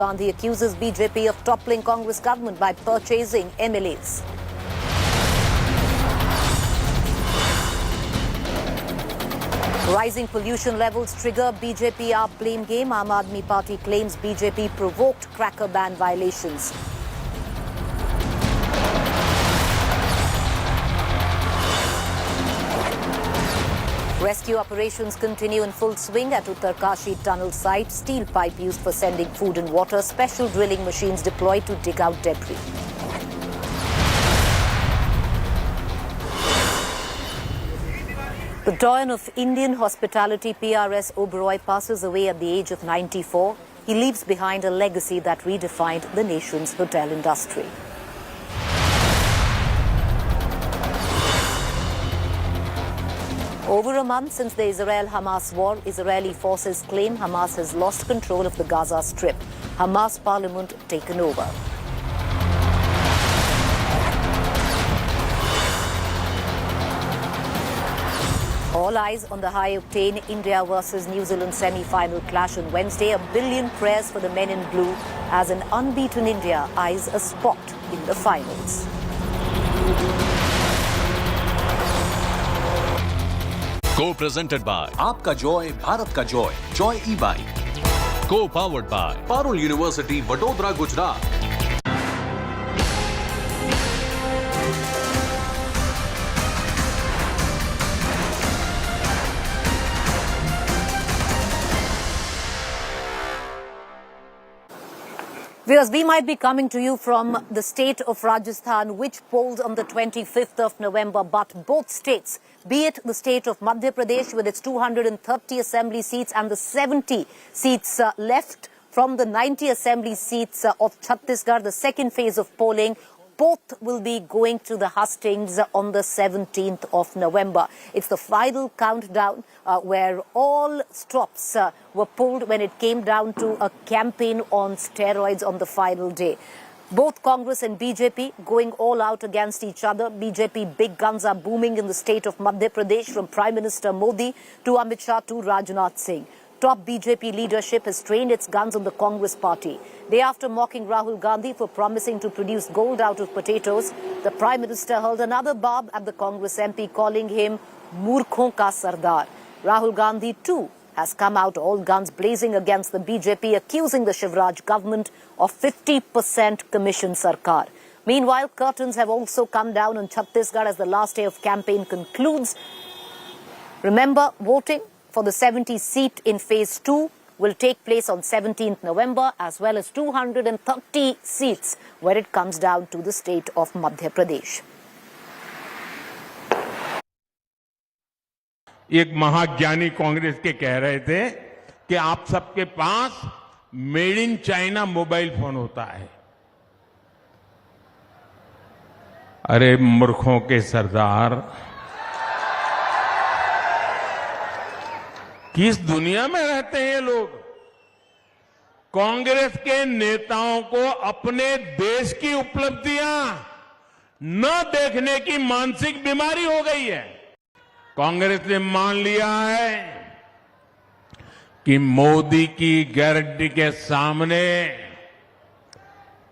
Gandhi accuses BJP of toppling Congress government by purchasing MLAs. Rising pollution levels trigger BJP AAP blame game. Aam Aadmi Party claims BJP provoked cracker ban violations. Rescue operations continue in full swing at Uttarkashi tunnel site. Steel pipe used for sending food and water. Special drilling machines deployed to dig out debris. The doyen of Indian hospitality PRS Oberoi passes away at the age of 94. He leaves behind a legacy that redefined the nation's hotel industry. Over a month since the Israel-Hamas war, Israeli forces claim Hamas has lost control of the Gaza Strip. Hamas parliament taken over. All eyes on the high-octane India versus New Zealand semi-final clash on Wednesday. 1 billion prayers for the men in blue as an unbeaten India eyes a spot in the finals. Co-presented by आपका Joy Bharat का Joy Joy e-bike Co-powered by Parul University Vadodara Gujarat. Viewers, we might be coming to you from the state of Rajasthan, which polls on the 25th of November. But both states, be it the state of Madhya Pradesh with its 230 assembly seats and the 70 seats left from the 90 assembly seats of Chhattisgarh, the second phase of polling, both will be going to the hustings on the 17th of November. It's the final countdown where all stops were pulled when it came down to a campaign on steroids on the final day. Both Congress and BJP going all out against each other. BJP big guns are booming in the state of Madhya Pradesh, from Prime Minister Modi to Amit Shah to Rajnath Singh. Top BJP leadership has trained its guns on the Congress party. Day after mocking Rahul Gandhi for promising to produce gold out of potatoes, the Prime Minister hurled another barb at the Congress MP, calling him Murkhon ka Sardar. Rahul Gandhi too has come out all guns blazing against the BJP, accusing the Shivraj government of 50% commission sarkar. Meanwhile, curtains have also come down on Chhattisgarh as the last day of campaign concludes. Remember, voting for the 70 seat in phase 2 will take place on 17th November, as well as 230 seats where it comes down to the state of Madhya Pradesh. एक महाज्ञानी कांग्रेस के कह रहे थे कि आप सबके पास made in China mobile phone होता है। अरे मूर्खों के सरदार, किस दुनिया में रहते हैं ये लोग? कांग्रेस के नेताओं को अपने देश की उपलब्धियां न देखने की मानसिक बीमारी हो गई है। कांग्रेस ने मान लिया है कि मोदी की गारंटी के सामने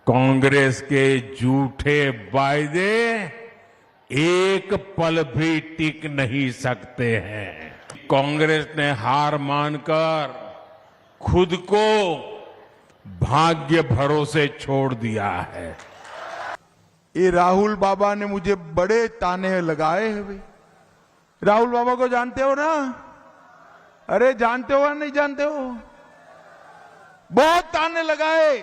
कांग्रेस के झूठे वायदे एक पल भी टिक नहीं सकते हैं। कांग्रेस ने हार मानकर खुद को भाग्य भरोसे छोड़ दिया है। ये राहुल बाबा ने मुझे बड़े ताने लगाए हैं। राहुल बाबा को जानते हो ना? अरे जानते हो या नहीं जानते हो? बहुत ताने लगाए।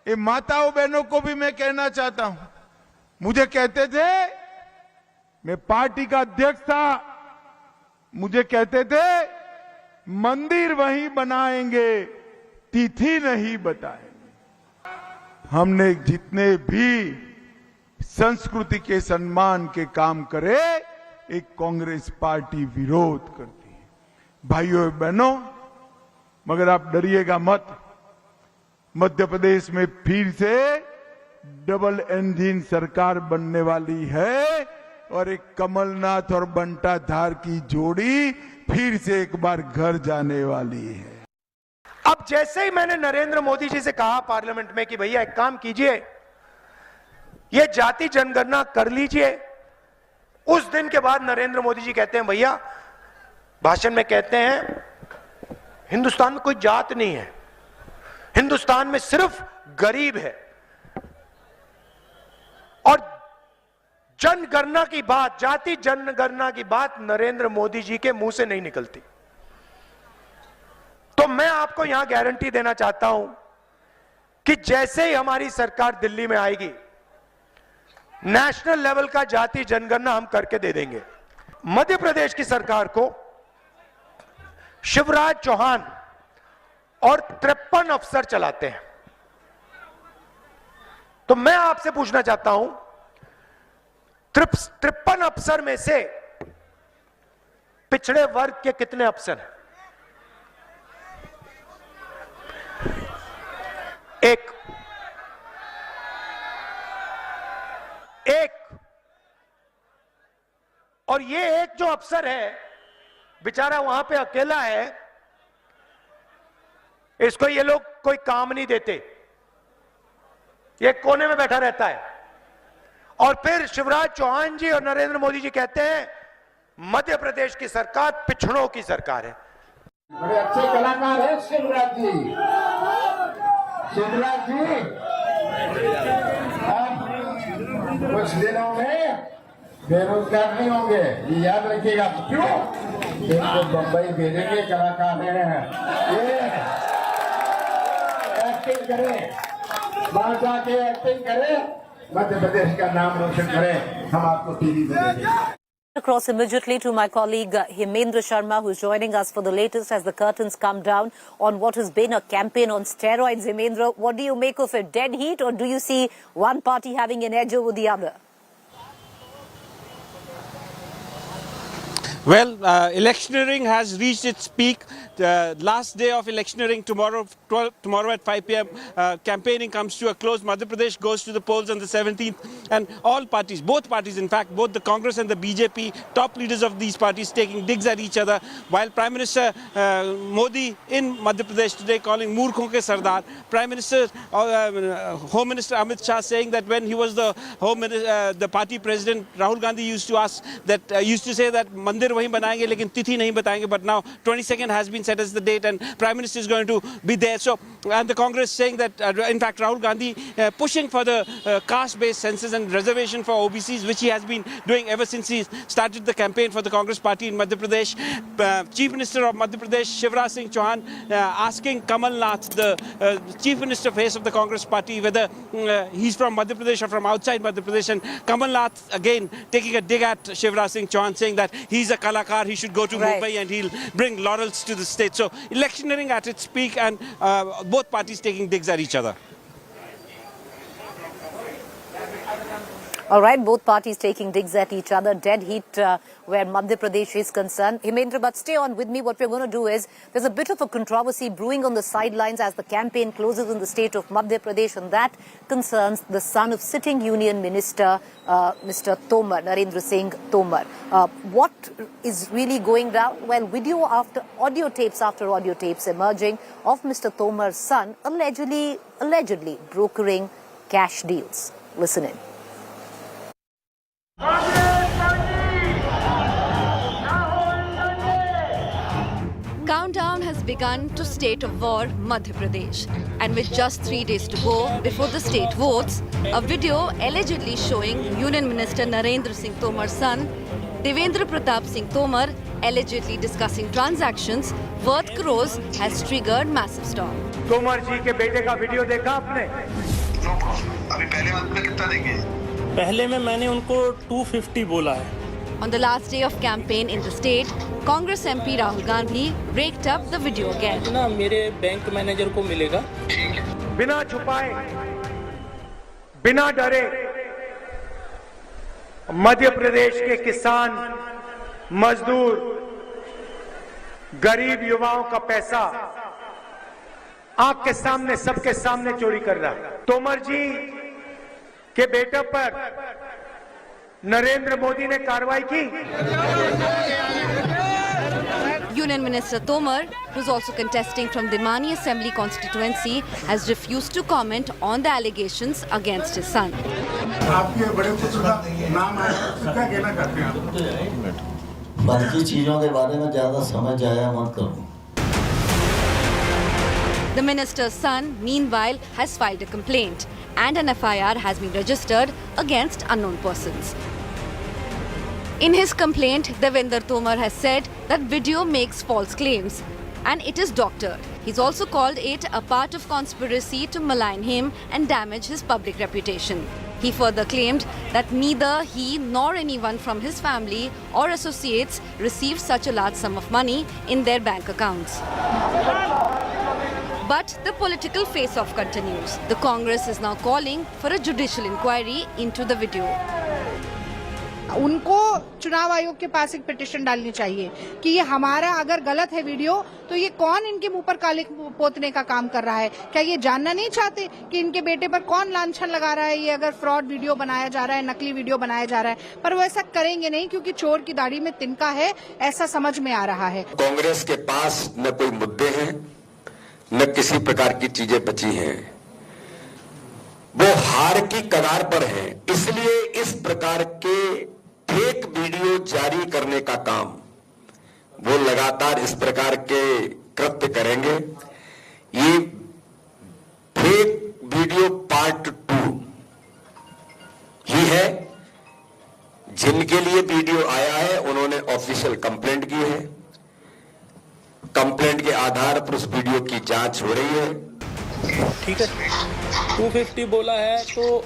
ये माताओं बहनों को भी मैं कहना चाहता हूं। मुझे कहते थे, मैं पार्टी का अध्यक्ष था, मुझे कहते थे मंदिर वहीं बनाएंगे, तिथि नहीं बताएंगे। हमने जितने भी संस्कृति के सम्मान के काम करे, एक कांग्रेस पार्टी विरोध करती है। भाइयों बहनों, मगर आप डरिएगा मत। मध्य प्रदेश में फिर से डबल इंजन सरकार बनने वाली है और एक कमलनाथ और बंटा धार की जोड़ी फिर से एक बार घर जाने वाली है। अब जैसे ही मैंने नरेंद्र मोदी जी से कहा पार्लियामेंट में कि भैया एक काम कीजिए, ये जाति जनगणना कर लीजिए, उस दिन के बाद नरेंद्र मोदी जी कहते हैं, भैया भाषण में कहते हैं हिंदुस्तान में कोई जात नहीं है, हिंदुस्तान में सिर्फ गरीब है। और जनगणना की बात, जाति जनगणना की बात नरेंद्र मोदी जी के मुंह से नहीं निकलती। तो मैं आपको यहां गारंटी देना चाहता हूं कि जैसे ही हमारी सरकार दिल्ली में आएगी, नेशनल लेवल का जाति जनगणना हम करके दे देंगे। मध्य प्रदेश की सरकार को शिवराज चौहान और 53 अफसर चलाते हैं। तो मैं आपसे पूछना चाहता हूं, 53 अफसर में से पिछड़े वर्ग के कितने अफसर हैं? एक। और ये एक जो अफसर है बेचारा वहां पे अकेला है, इसको ये लोग कोई काम नहीं देते, ये कोने में बैठा रहता है। और फिर शिवराज चौहान जी और नरेंद्र मोदी जी कहते हैं मध्य प्रदेश की सरकार पिछड़ों की सरकार है। बड़े अच्छे कलाकार हैं शिवराज जी। शिवराज जी अब कुछ दिनों में बेरोजगार नहीं होंगे, ये याद रखिएगा। क्यों? इनको बंबई भेजेंगे, कलाकार हैं, ये एक्टिंग करें, वहां जाके एक्टिंग करें, मध्य प्रदेश का नाम रोशन करें, हम आपको टीवी पे देंगे। Across immediately to my colleague Hemendra Sharma, who's joining us for the latest as the curtains come down on what has been a campaign on steroids. Hemendra, what do you make of it? Dead heat, or do you see one party having an edge over the other? Well, electioneering has reached its peak. The last day of electioneering tomorrow at 5 p.m. Campaigning comes to a close. Madhya Pradesh goes to the polls on the 17th, and all parties, both parties, in fact, both the Congress and the BJP, top leaders of these parties, taking digs at each other. While Prime Minister Modi in Madhya Pradesh today calling Murkhon ke Sardar, Prime Minister, Home Minister Amit Shah saying that when he was the the party president, Rahul Gandhi used to say that Mandir wahi banayenge lekin tithi nahi batayenge, but now 22nd has been set as the date and Prime Minister is going to be there. So, and the Congress saying that in fact Rahul Gandhi pushing for the caste-based census and reservation for OBCs, which he has been doing ever since he started the campaign for the Congress party in Madhya Pradesh. Chief Minister of Madhya Pradesh Shivraj Singh Chauhan asking Kamal, the Chief Minister face of the Congress party, whether he's from Madhya Pradesh or from outside Madhya Pradesh, and Kamal again taking a dig at Shivraj Singh Chauhan, saying that he's a kalakar, he should go to Mumbai and he'll bring laurels to the state. So electioneering at its peak, and both parties taking digs at each other. All right, both parties taking digs at each other. Dead heat where Madhya Pradesh is concerned. Hemendra, but stay on with me. What we're going to do is, there's a bit of a controversy brewing on the sidelines as the campaign closes in the state of Madhya Pradesh, and that concerns the son of sitting Union Minister, Mr. Tomar, Narendra Singh Tomar. What is really going down? Well, video after audio tapes after audio tapes emerging of Mr. Tomar's son allegedly brokering cash deals. Listen in. Countdown has begun to state of war Madhya Pradesh, and with just 3 days to go before the state votes, a video allegedly showing Union Minister Narendra Singh Tomar's son, Devendra Pratap Singh Tomar, allegedly discussing transactions worth crores has triggered massive storm. Tomar जी के बेटे का video देखा आपने? अभी पहले month में कितना देंगे? पहले में मैंने उनको 250 बोला है. On the last day of campaign in the state, Congress MP Rahul Gandhi raked up the video again. ना मेरे बैंक मैनेजर को मिलेगा. बिना छुपाए, बिना डरे, मध्य प्रदेश के किसान, मजदूर, गरीब युवाओं का पैसा आंख के सामने, सबके सामने चोरी कर रहा है. तोमर जी के बेटे पर नरेंद्र मोदी ने कार्रवाई की. Union Minister Tomar, who's also contesting from the Mani Assembly constituency, has refused to comment on the allegations against his son. आपके बड़े पुत्र का नाम है, क्या कहना चाहते हैं आप? बाकी चीजों के बारे में ज्यादा समझ आया मत करो. The minister's son, meanwhile, has filed a complaint and an FIR has been registered against unknown persons. In his complaint, Devendra Tomar has said that video makes false claims and it is doctored. He's also called it a part of conspiracy to malign him and damage his public reputation. He further claimed that neither he nor anyone from his family or associates received such a large sum of money in their bank accounts. But the political face-off continues. The Congress is now calling for a judicial inquiry into the video. उनको चुनाव आयोग के पास एक petition डालनी चाहिए कि ये हमारा अगर गलत है वीडियो तो ये कौन इनके मुंह पर काले पोतने का काम कर रहा है. क्या ये जानना नहीं चाहते कि इनके बेटे पर कौन लांछन लगा रहा है, ये अगर फ्रॉड वीडियो बनाया जा रहा है, नकली वीडियो बनाया जा रहा है. पर वो ऐसा करेंगे नहीं क्योंकि चोर की दाढ़ी में तिनका है, ऐसा समझ में आ रहा है. कांग्रेस के पास न कोई मुद्दे हैं न किसी प्रकार की चीजें बची हैं. वो हार की कगार पर है. इसलिए इस प्रकार के फेक वीडियो जारी करने का काम वो लगातार इस प्रकार के कृत्य करेंगे. ये फेक वीडियो पार्ट 2 ही है. जिनके लिए वीडियो आया है उन्होंने ऑफिशियल कंप्लेंट की है. कंप्लेंट के आधार पर उस वीडियो की जांच हो रही है. ठीक है, 250 बोला है तो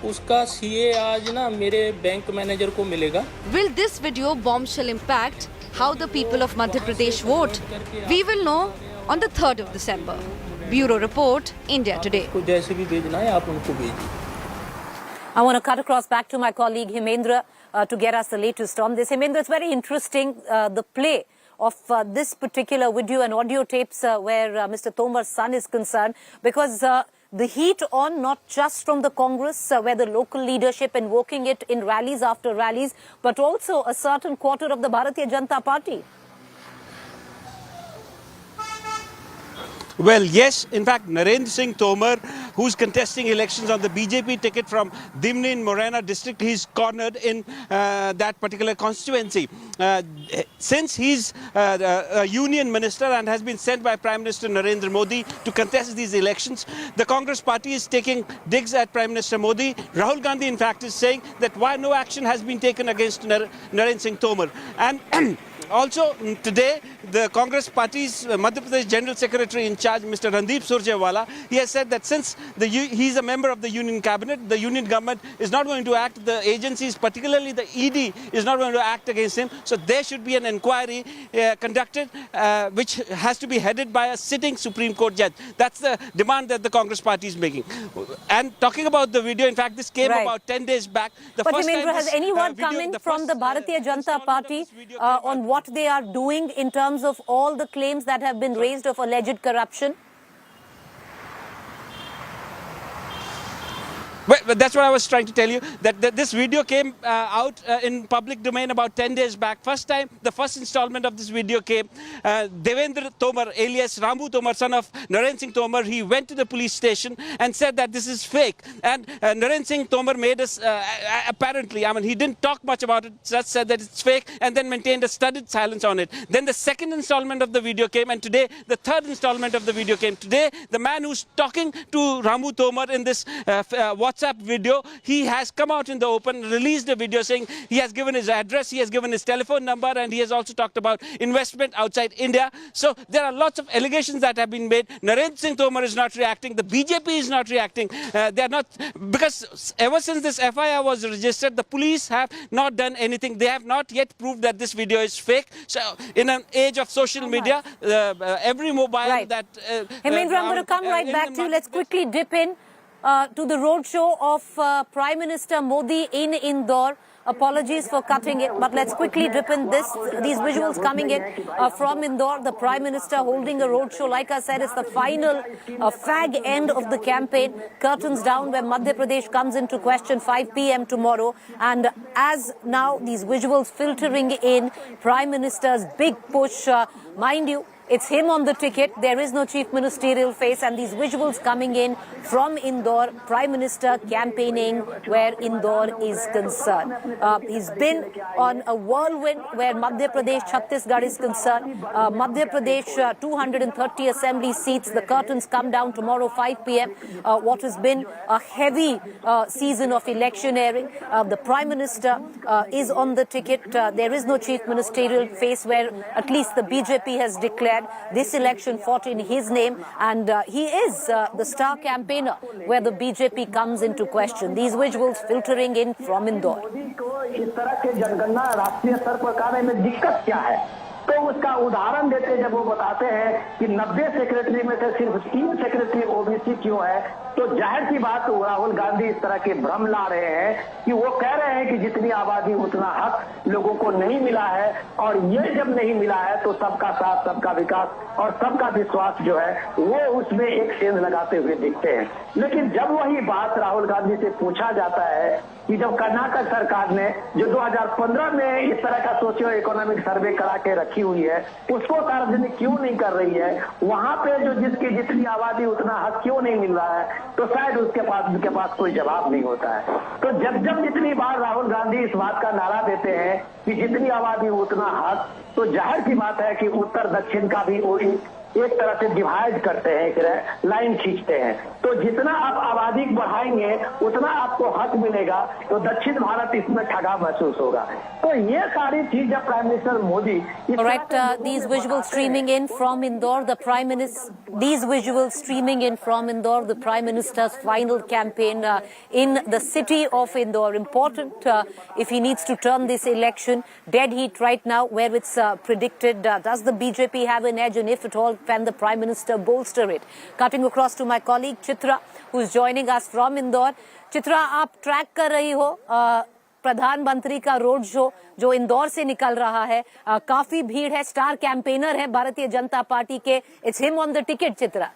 उसका सीए आज ना मेरे बैंक मैनेजर को मिलेगा. Will this video bombshell impact how the people of Madhya Pradesh vote? We will know on the 3rd of December. Bureau Report, India Today. तो जैसे भी भेजना है आप उनको भेजिए. I want to cut across back to my colleague Hemendra to get us the latest on this. Hemendra, it's very interesting the play of this particular video and audio tapes where Mr. Tomar's son is concerned, because the heat on not just from the Congress, where the local leadership invoking it in rallies after rallies, but also a certain quarter of the Bharatiya Janata Party. Well, yes. In fact, Narendra Singh Tomar, who's contesting elections on the BJP ticket from Dimni in Morena district, he's cornered in that particular constituency. Since he's a union minister and has been sent by Prime Minister Narendra Modi to contest these elections, the Congress party is taking digs at Prime Minister Modi. Rahul Gandhi, in fact, is saying that why no action has been taken against Narendra Singh Tomar. And also today, the Congress party's Madhya Pradesh General Secretary in charge, Mr. Randeep Surjewala, he has said that since he's a member of the union cabinet, the union government is not going to act, the agencies, particularly the ED, is not going to act against him. So there should be an inquiry conducted, which has to be headed by a sitting Supreme Court judge. That's the demand that the Congress party is making. And talking about the video, in fact, this came about 10 days back. But Hemendra, has anyone come in from the Bharatiya Janata Party on what they are doing in terms of all the claims that have been raised of alleged corruption? Well, that's what I was trying to tell you, that this video came out in public domain about 10 days back. The first installment of this video came. Devendra Tomar, alias Ramu Tomar, son of Narendra Singh Tomar, he went to the police station and said that this is fake. And Narendra Singh Tomar made us, apparently, I mean, he didn't talk much about it, just said that it's fake and then maintained a studied silence on it. Then the second installment of the video came, and today the third installment of the video came. Today, the man who's talking to Ramu Tomar in this WhatsApp video, he has come out in the open, released a video saying he has given his address, he has given his telephone number, and he has also talked about investment outside India. So there are lots of allegations that have been made. Narendra Singh Tomar is not reacting, the BJP is not reacting. They are not, because ever since this FIR was registered, the police have not done anything. They have not yet proved that this video is fake. So in an age of social media, every mobile that... Hemendra, I'm going to come right back to you. Let's quickly dip in to the roadshow of Prime Minister Modi in Indore. Apologies for cutting it, but let's quickly dip in these visuals coming in from Indore. The Prime Minister holding a roadshow. Like I said, it's the final fag end of the campaign. Curtains down where Madhya Pradesh comes into question 5 p.m. tomorrow. And as now these visuals filtering in, Prime Minister's big push, mind you, it's him on the ticket. There is no chief ministerial face, and these visuals coming in from Indore, Prime Minister campaigning where Indore is concerned. He's been on a whirlwind where Madhya Pradesh, Chhattisgarh is concerned. Madhya Pradesh, 230 assembly seats. The curtains come down tomorrow 5 p.m. What has been a heavy season of electioneering. The Prime Minister is on the ticket. There is no chief ministerial face where at least the BJP has declared this election fought in his name, and he is the star campaigner where the BJP comes into question. These visuals filtering in from Indore. तो उसका उदाहरण देते जब वो बताते हैं कि 90 secretary में से सिर्फ 3 सेक्रेटरी ओबीसी क्यों है, तो जाहिर सी बात राहुल गांधी इस तरह के भ्रम ला रहे हैं कि वो कह रहे हैं कि जितनी आबादी उतना हक लोगों को नहीं मिला है, और ये जब नहीं मिला है तो सबका साथ, सबका विकास और सबका विश्वास जो है वो उसमें एक सेंध लगाते हुए दिखते हैं। लेकिन जब वही बात राहुल गांधी से पूछा जाता है कि जब कर्नाटक सरकार ने जो 2015 में इस तरह का सोशियो इकोनॉमिक सर्वे करा के रखी हुई है उसको सार्वजनिक क्यों नहीं कर रही है, वहां पे जो जिसकी जितनी आबादी उतना हक क्यों नहीं मिल रहा है, तो शायद उसके पास कोई जवाब नहीं होता है। तो जब जितनी बार राहुल गांधी इस बात का नारा देते हैं कि जितनी आबादी उतना हक, तो जाहिर सी बात है कि उत्तर दक्षिण का भी एक तरह से डिवाइड करते हैं, एक लाइन खींचते हैं। तो जितना आप आबादी बढ़ाएंगे उतना आपको हक मिलेगा, तो दक्षिण भारत इसमें ठगा महसूस होगा। तो ये सारी चीज जब prime minister Modi these visuals streaming in from Indore, the Prime Minister. These visuals streaming in from Indore, the Prime Minister's final campaign in the city of Indore. Important if he needs to turn this election dead heat right now, where it's predicted. Does the BJP have an edge, and if at all, can the Prime Minister bolster it? Cutting across to my colleague Chitra, who is joining us from Indore. Chitra, आप track कर रही हो प्रधानमंत्री का road show जो इंदौर से निकल रहा है, काफी भीड़ है, स्टार कैंपेनर है भारतीय जनता पार्टी के, it's him on the ticket. Chitra,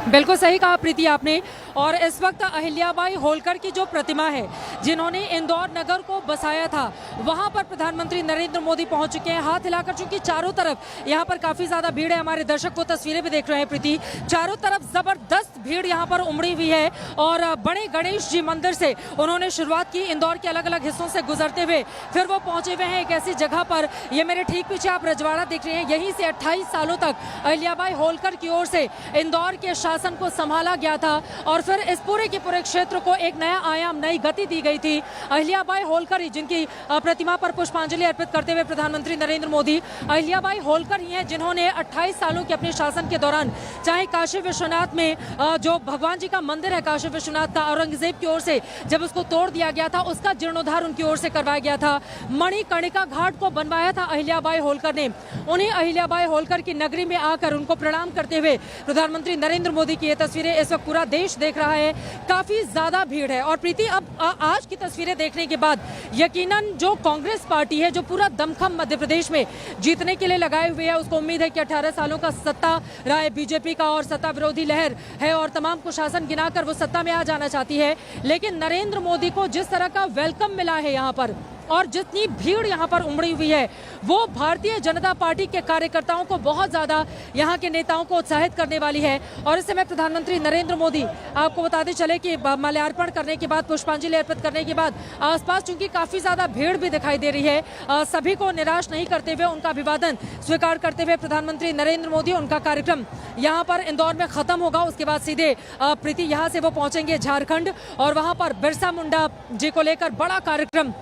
बिल्कुल सही कहा प्रीति आपने। और इस वक्त अहिल्याबाई होलकर की जो प्रतिमा है जिन्होंने इंदौर नगर को बसाया था, वहां पर प्रधानमंत्री नरेंद्र मोदी पहुंच चुके हैं हाथ हिलाकर, चूंकि चारों तरफ यहां पर काफी ज्यादा भीड़ है। हमारे दर्शक वो तस्वीरें भी देख रहे हैं प्रीति, चारों तरफ जबरदस्त भीड़ यहां पर उमड़ी हुई है। और बड़े गणेश जी मंदिर से उन्होंने शुरुआत की, इंदौर के अलग अलग हिस्सों से गुजरते हुए फिर वो पहुंचे हुए हैं एक ऐसी जगह पर, ये मेरे ठीक पीछे आप रजवाड़ा देख रहे हैं, यहीं से 28 सालों तक अहिल्याबाई होलकर की ओर से इंदौर के शासन को संभाला गया था, और फिर इस पूरे के पूरे क्षेत्र को एक नया आयाम, नई गति दी गई थी। अहिल्याबाई होलकर ही जिनकी प्रतिमा पर पुष्पांजलि अर्पित करते हुए प्रधानमंत्री नरेंद्र मोदी, अहिल्याबाई होलकर ही हैं जिन्होंने 28 सालों के अपने शासन के दौरान, चाहे काशी विश्वनाथ में जो भगवान जी का मंदिर है काशी विश्वनाथ का, औरंगजेब की ओर से जब उसको तोड़ दिया गया था उसका जीर्णोद्धार उनकी ओर से करवाया गया था। मणिकर्णिका घाट को बनवाया था अहिल्याबाई होलकर ने। उन्हें अहिल्याबाई होलकर की नगरी में आकर उनको प्रणाम करते हुए प्रधानमंत्री नरेंद्र मोदी की ये तस्वीरें इस वक्त पूरा देश देख रहा है, काफी ज्यादा भीड़ है। और प्रीति, अब आज की तस्वीरें देखने के बाद यकीनन जो कांग्रेस पार्टी है जो पूरा दमखम मध्य प्रदेश में जीतने के लिए लगाए हुए है, उसको उम्मीद है कि 18 सालों का सत्ता रहा है बीजेपी का और सत्ता विरोधी लहर है और तमाम कुशासन गिनाकर वो सत्ता में आ जाना चाहती है। लेकिन नरेंद्र मोदी को जिस तरह का वेलकम मिला है यहाँ पर और जितनी भीड़ यहाँ पर उमड़ी हुई है, वो भारतीय जनता पार्टी के कार्यकर्ताओं को बहुत ज्यादा, यहाँ के नेताओं को उत्साहित करने वाली है। और इस समय प्रधानमंत्री नरेंद्र मोदी, आपको बताते चले कि माल्यार्पण करने के बाद, पुष्पांजलि अर्पित करने के बाद आसपास चूंकि काफी ज्यादा भीड़ भी दिखाई दे रही है, सभी को निराश नहीं करते हुए, उनका अभिवादन स्वीकार करते हुए प्रधानमंत्री नरेंद्र मोदी, उनका कार्यक्रम यहाँ पर इंदौर में खत्म होगा। उसके बाद सीधे प्रीति यहाँ से वो पहुंचेंगे झारखंड और वहां पर बिरसा मुंडा जी को लेकर बड़ा कार्यक्रम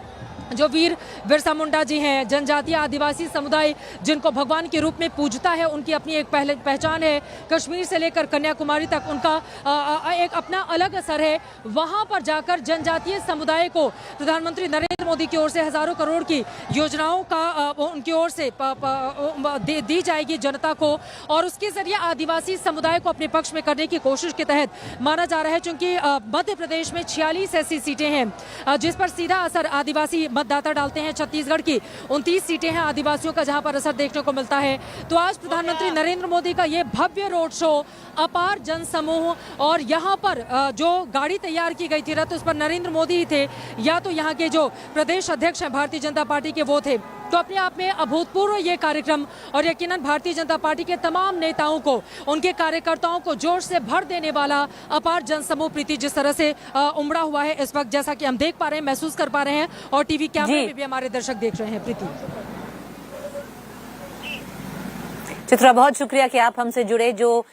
जो वीर बिरसा मुंडा जी हैं, जनजातीय आदिवासी समुदाय जिनको भगवान के रूप में पूजता है, उनकी अपनी एक पहचान है। कश्मीर से लेकर कन्याकुमारी तक उनका एक अपना अलग असर है। वहां पर जाकर जनजातीय समुदाय को प्रधानमंत्री नरेंद्र मोदी की ओर से हजारों करोड़ की योजनाओं का उनकी ओर से दी जाएगी जनता को, और उसके जरिए आदिवासी समुदाय को अपने पक्ष में करने की कोशिश के तहत माना जा रहा है। क्योंकि मध्य प्रदेश में 46 ऐसी सीटें हैं जिस पर सीधा असर आदिवासी मतदाता डालते हैं। छत्तीसगढ़ की 29 सीटें हैं आदिवासियों का, जहां पर असर देखने को मिलता है। तो आज प्रधानमंत्री नरेंद्र मोदी का ये भव्य रोड शो, अपार जनसमूह, और यहाँ पर जो गाड़ी तैयार की गई थी रथ, उस पर नरेंद्र मोदी ही थे या तो यहाँ के जो प्रदेश अध्यक्ष हैं भारतीय जनता पार्टी के वो थे। तो अपने आप में अभूतपूर्व ये कार्यक्रम, और यकीनन भारतीय जनता पार्टी के तमाम नेताओं को, उनके कार्यकर्ताओं को जोश से भर देने वाला अपार जनसमूह प्रीति जिस तरह से उमड़ा हुआ है इस वक्त, जैसा कि हम देख पा रहे हैं, महसूस कर पा रहे हैं, और टीवी कैमरे में भी हमारे दर्शक देख रहे हैं। प्रीति। चित्रा, बहुत शुक्रिया कि आप हमसे जुड़े। जो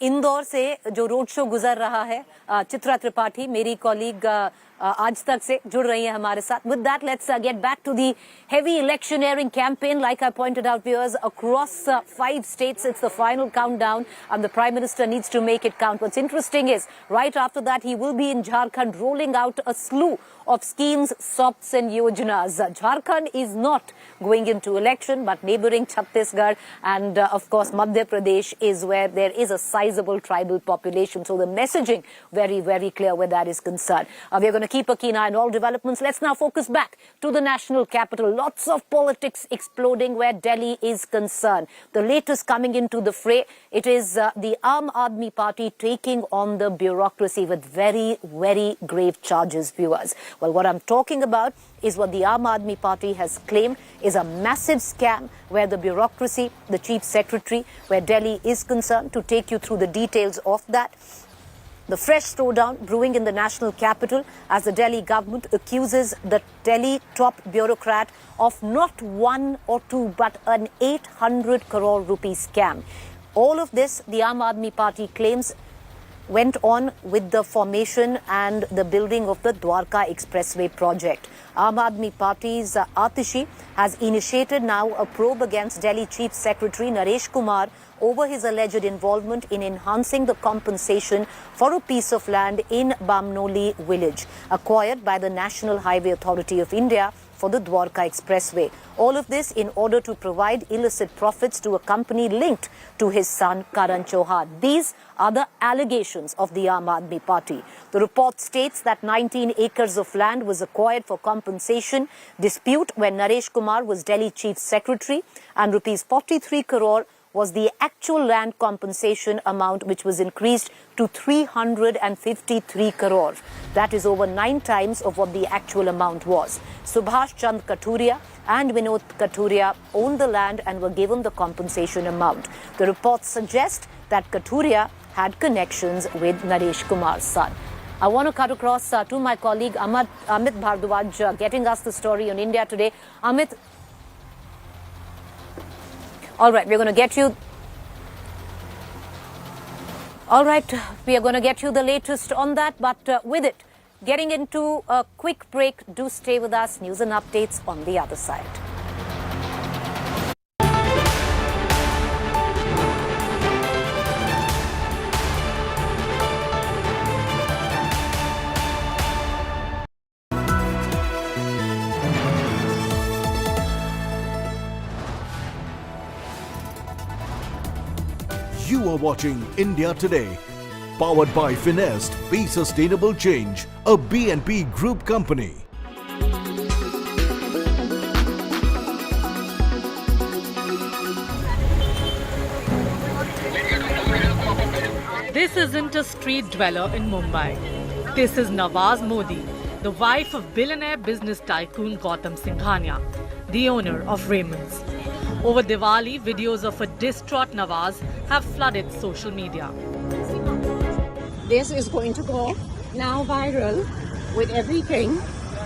इंदौर से जो रोड शो गुजर रहा है, चित्रा त्रिपाठी मेरी कॉलीग आज तक से जुड़ रही है हमारे साथ। With that, let's get back to the heavy electioneering campaign. Like I pointed out, viewers, across 5 states, it's the final countdown, and the Prime Minister needs to make it count. What's interesting is, right after that, he will be in Jharkhand rolling out a slew of schemes, SOPs and Yojanas. Jharkhand is not going into election, but neighboring Chhattisgarh and, of course, Madhya Pradesh is where there is a sizable tribal population. So the messaging very, very clear where that is concerned. We're going to keep a keen eye on all developments. Let's now focus back to the national capital. Lots of politics exploding where Delhi is concerned. The latest coming into the fray, it is the Aam Aadmi Party taking on the bureaucracy with very, very grave charges, viewers. Well, what I'm talking about is what the Aam Aadmi Party has claimed is a massive scam where the bureaucracy, the chief secretary, where Delhi is concerned. To take you through the details of that, the fresh throwdown brewing in the national capital as the Delhi government accuses the Delhi top bureaucrat of not one or two but an 800 crore rupee scam. All of this, the Aam Aadmi Party claims, went on with the formation and the building of the Dwarka Expressway project. Aam Aadmi Party's Atishi has initiated now a probe against Delhi Chief Secretary Naresh Kumar over his alleged involvement in enhancing the compensation for a piece of land in Bamnoli village acquired by the National Highway Authority of India for the Dwarka Expressway. All of this in order to provide illicit profits to a company linked to his son Karan Chauhan. These are the allegations of the Aam Aadmi Party. The report states that 19 acres of land was acquired for compensation dispute when Naresh Kumar was Delhi Chief Secretary, and rupees 43 crore was the actual land compensation amount, which was increased to 353 crore. That is over 9 times of what the actual amount was. Subhash Chand Kathuria and Vinod Kathuria owned the land and were given the compensation amount. The reports suggest that Kathuria had connections with Naresh Kumar's son. I want to cut across to my colleague Amit Bhardwaj, getting us the story on India Today. Amit, all right, we're going to get you. All right, we are going to get you the latest on that. But with it, getting into a quick break, do stay with us. News and updates on the other side. You are watching India Today, powered by Finest, Be Sustainable Change, a B&P Group company. This isn't a street dweller in Mumbai. This is Nawaz Modi, the wife of billionaire business tycoon Gautam Singhania, the owner of Raymond's. Over Diwali, videos of a distraught Nawaz have flooded social media. This is going to go now viral with everything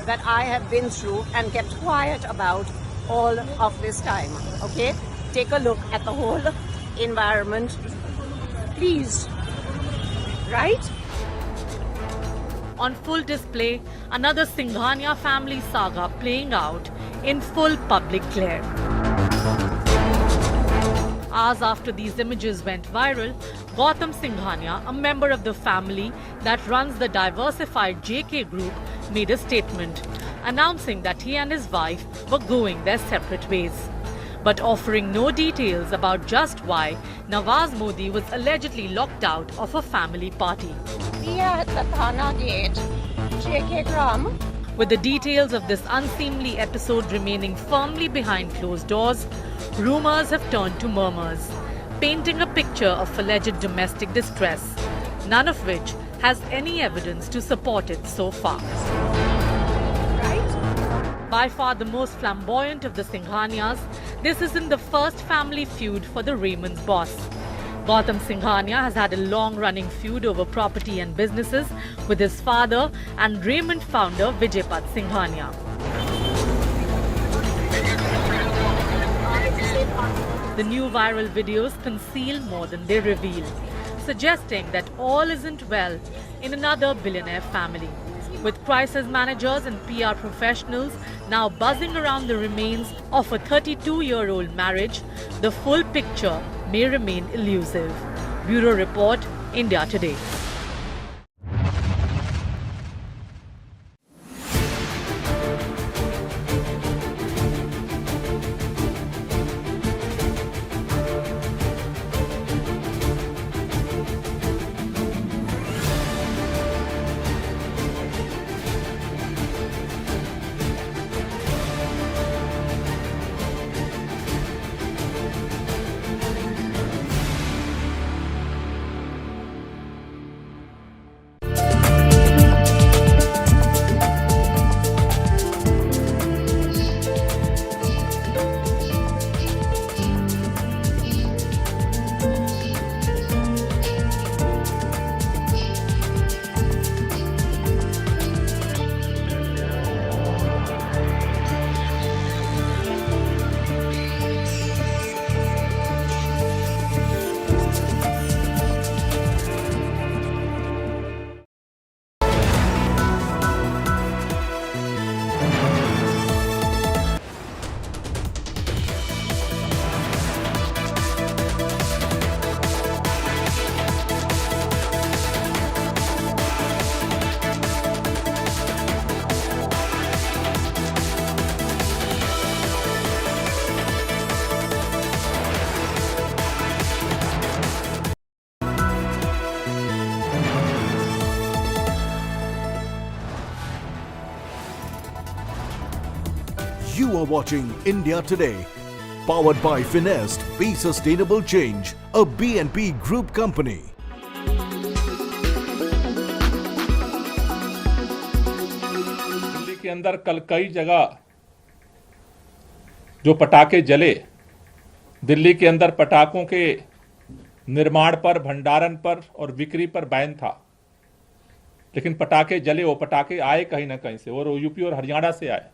that I have been through and kept quiet about all of this time. Okay? Take a look at the whole environment. Please. Right? on full display, another Singhania family saga playing out in full public glare. Hours after these images went viral, Gautam Singhania, a member of the family that runs the diversified JK group, made a statement announcing that he and his wife were going their separate ways, but offering no details about just why Nawaz Modi was allegedly locked out of a family party. We are at the Thana Gate, JK Gram. With the details of this unseemly episode remaining firmly behind closed doors, rumors have turned to murmurs, painting a picture of alleged domestic distress, none of which has any evidence to support it so far. By far the most flamboyant of the Singhanias, this isn't the first family feud for the Raymond's boss. Gautam Singhania has had a long-running feud over property and businesses with his father and Raymond founder Vijaypat Singhania. The new viral videos conceal more than they reveal, suggesting that all isn't well in another billionaire family. With crisis managers and PR professionals now buzzing around the remains of a 32-year-old marriage, the full picture may remain elusive. Bureau Report, India Today. You are watching India Today, powered by Finest, Be Sustainable Change, a BNP Group company. Delhi के अंदर कल कई जगह जो पटाखे जले, दिल्ली के अंदर पटाखों के निर्माण पर, भंडारण पर और बिक्री पर बैन था, लेकिन पटाखे जले, वो पटाखे आए कहीं ना कहीं से, और यूपी और हरियाणा से आए।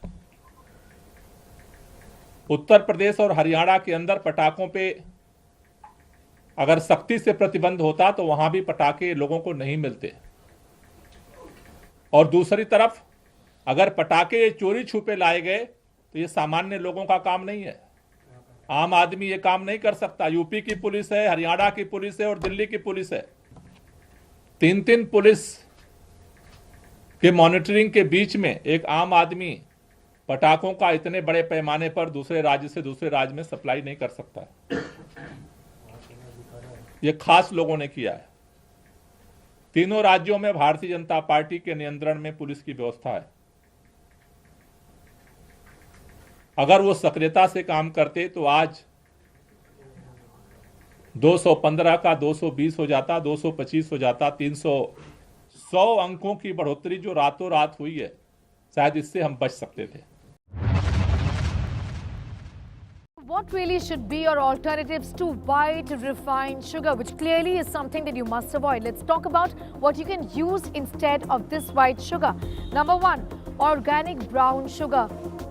उत्तर प्रदेश और हरियाणा के अंदर पटाखों पे अगर सख्ती से प्रतिबंध होता तो वहां भी पटाखे लोगों को नहीं मिलते, और दूसरी तरफ अगर पटाखे चोरी छुपे लाए गए तो ये सामान्य लोगों का काम नहीं है, आम आदमी ये काम नहीं कर सकता। यूपी की पुलिस है, हरियाणा की पुलिस है और दिल्ली की पुलिस है, तीन पुलिस के मॉनिटरिंग के बीच में एक आम आदमी पटाखों का इतने बड़े पैमाने पर दूसरे राज्य से दूसरे राज्य में सप्लाई नहीं कर सकता। ये खास लोगों ने किया है। तीनों राज्यों में भारतीय जनता पार्टी के नियंत्रण में पुलिस की व्यवस्था है। अगर वो सक्रियता से काम करते तो आज 215 का 220 हो जाता, 225 हो जाता, 100 अंकों की बढ़ोतरी जो रातों रात हुई है, शायद इससे हम बच सकते थे। What really should be your alternatives to white refined sugar, which clearly is something that you must avoid? Let's talk about what you can use instead of this white sugar. Number one, organic brown sugar.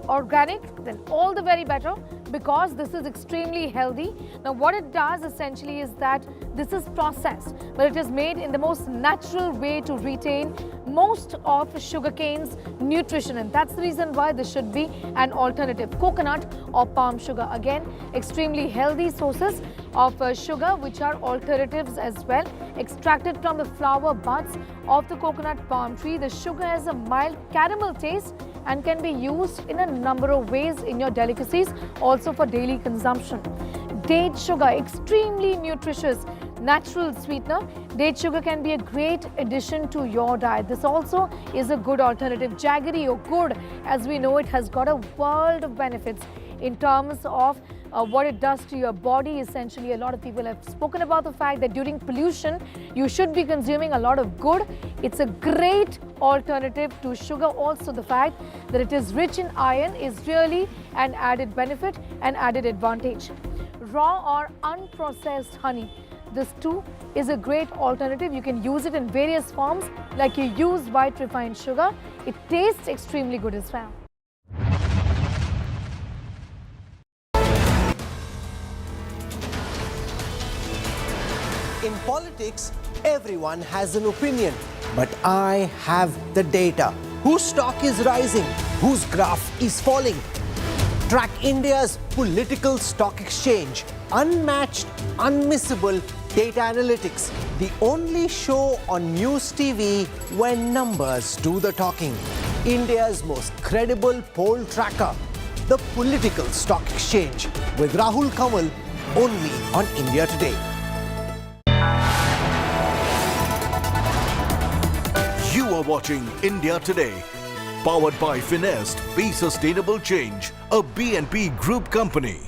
Organic, then all the very better. because this is extremely healthy. Now what it does essentially is that this is processed, but it is made in the most natural way to retain most of sugarcane's nutrition, and that's the reason why this should be an alternative. Coconut or palm sugar, again extremely healthy sources of sugar, which are alternatives as well, extracted from the flower buds of the coconut palm tree. The sugar has a mild caramel taste and can be used in a number of ways in your delicacies, also for daily consumption. Date sugar, extremely nutritious natural sweetener. Date sugar can be a great addition to your diet. This also is a good alternative. Jaggery or gur, as we know, it has got a world of benefits in terms of what it does to your body. Essentially, a lot of people have spoken about the fact that during pollution, you should be consuming a lot of gur. It's a great alternative to sugar. Also, the fact that it is rich in iron is really an added benefit and added advantage. Raw or unprocessed honey, this too is a great alternative. You can use it in various forms, like you use white refined sugar. It tastes extremely good as well. In politics, everyone has an opinion, but I have the data. Whose stock is rising? Whose graph is falling? Track India's political stock exchange. Unmatched, unmissable data analytics. The only show on News TV when numbers do the talking. India's most credible poll tracker. The political stock exchange with Rahul Kamal, only on India Today. You are watching India Today, powered by Finest, Be Sustainable Change, a BNP Group company.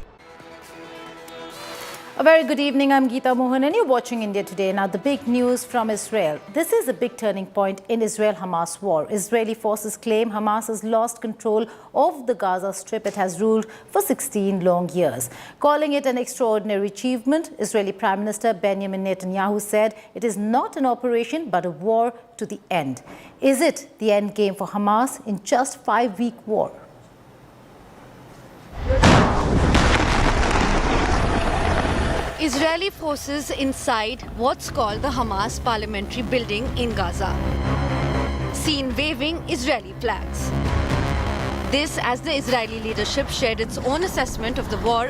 A very good evening. I'm Geeta Mohan and you're watching India Today. Now, the big news from Israel. This is a big turning point in Israel-Hamas war. Israeli forces claim Hamas has lost control of the Gaza Strip it has ruled for 16 long years. Calling it an extraordinary achievement, Israeli Prime Minister Benjamin Netanyahu said it is not an operation but a war to the end. Is it the end game for Hamas in just 5-week war? Israeli forces inside what's called the Hamas parliamentary building in Gaza, seen waving Israeli flags. This as the Israeli leadership shared its own assessment of the war